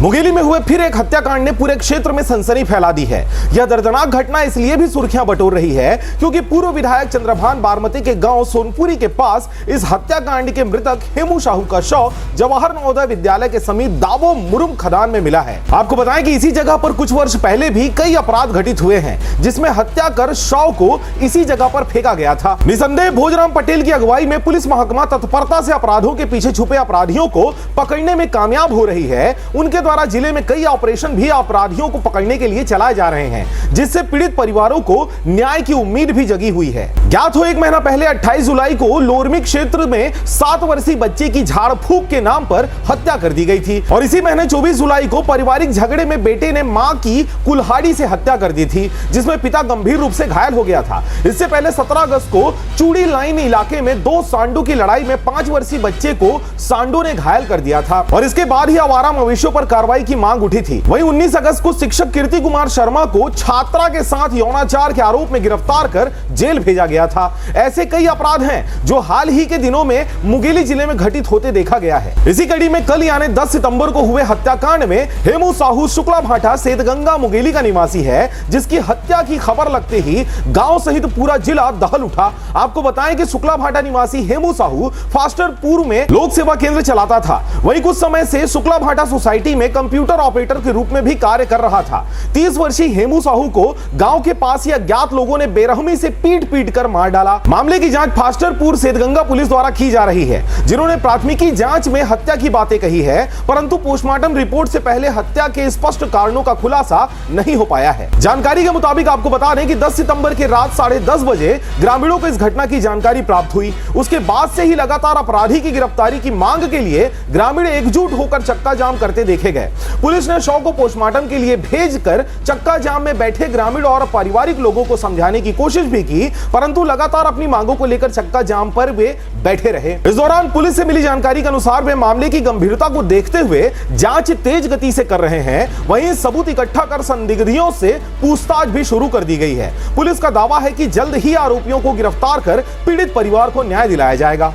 मुंगेली में हुए फिर एक हत्याकांड ने पूरे क्षेत्र में सनसनी फैला दी है। यह दर्दनाक घटना इसलिए भी सुर्खियां बटोर रही है क्योंकि पूर्व विधायक चंद्रभान बारमती के गांव सोनपुरी के पास इस हत्याकांड के मृतक हेमू साहू का शव जवाहर नवोदय विद्यालय के समीप दाबो मुरुम खदान में मिला है। आपको बताएं कि इसी जगह पर कुछ वर्ष पहले भी कई अपराध घटित हुए हैं जिसमें हत्या कर शव को इसी जगह पर फेंका गया था। निसंदेह भोजराम पटेल की अगुवाई में पुलिस महकमा तत्परता से अपराधों के पीछे छुपे अपराधियों को पकड़ने में कामयाब हो रही है। उनके द्वारा जिले में कई ऑपरेशन भी अपराधियों को पकड़ने के लिए चलाए जा रहे हैं जिससे पीड़ित परिवारों को न्याय की उम्मीद भी जगी हुई है। ज्ञात हो एक महीना पहले 28 जुलाई को लोरमी क्षेत्र में 7 वर्षीय बच्चे की झाड़ फूंक के नाम पर हत्या कर दी गई थी और इसी महीने 24 जुलाई को पारिवारिक झगड़े में बेटे ने मां की कुल्हाड़ी से हत्या कर दी थी जिसमें पिता गंभीर रूप से घायल हो गया था। इससे पहले 17 अगस्त को चूड़ी लाइन इलाके में 2 सांडों की लड़ाई में 5 वर्षीय बच्चे को सांडों ने घायल कर दिया था और इसके बाद ही आवारा मवेशियों पर कार्रवाई की मांग उठी थी। वहीं 19 अगस्त को शिक्षक कीर्ति कुमार शर्मा को छात्रा के साथ यौनाचार के आरोप में गिरफ्तार कर जेल भेजा गया था। ऐसे कई अपराध हैं जो हाल ही के दिनों में मुंगेली जिले में घटित होते देखा गया है। इसी कड़ी में कल यानी 10 सितंबर को हुए हत्याकांड में हेमू साहू शुक्ला भाटा सेतगंगा मुंगेली का निवासी है जिसकी हत्या की खबर लगते ही गांव सहित पूरा जिला दहल उठा। आपको बताएं कि शुक्ला भाटा निवासी हेमू साहू फास्टरपुर में लोक सेवा केंद्र चलाता था। वहीं कुछ समय से शुक्ला भाटा सोसाइटी में कंप्यूटर ऑपरेटर के रूप में भी कार्य कर रहा था। 30 वर्षीय हेमू साहू को गांव के पास ही अज्ञात लोगों ने बेरहमी से पीट कर मार डाला। मामले की जांच फास्टरपुर सेतगंगा पुलिस द्वारा की जा रही है जिन्होंने प्राथमिकी जांच में हत्या की बातें कही है परंतु पोस्टमार्टम रिपोर्ट से पहले हत्या के स्पष्ट कारणों का खुलासा नहीं हो पाया है। जानकारी के मुताबिक आपको बता दें कि 10 सितंबर की रात 10:30 बजे ग्रामीणों को इस घटना की जानकारी प्राप्त हुई। उसके बाद से ही लगातार अपराधी की गिरफ्तारी की मांग के लिए ग्रामीण एकजुट होकर चक्का जाम करते देखे गए। पुलिस ने शव को पोस्टमार्टम के लिए भेजकर चक्का जाम में बैठे ग्रामीण और पारिवारिक लोगों को समझाने की कोशिश भी की परंतु लगातार अपनी मांगों को लेकर चक्का जाम पर वे बैठे रहे। इस दौरान पुलिस से मिली जानकारी के अनुसार वे मामले की गंभीरता को देखते हुए जांच तेज गति से कर रहे हैं। वहीं सबूत इकट्ठा कर संदिग्धियों से पूछताछ भी शुरू कर दी गई है। पुलिस का दावा है कि जल्द ही आरोपियों को गिरफ्तार कर पीड़ित परिवार को न्याय दिलाया जाएगा।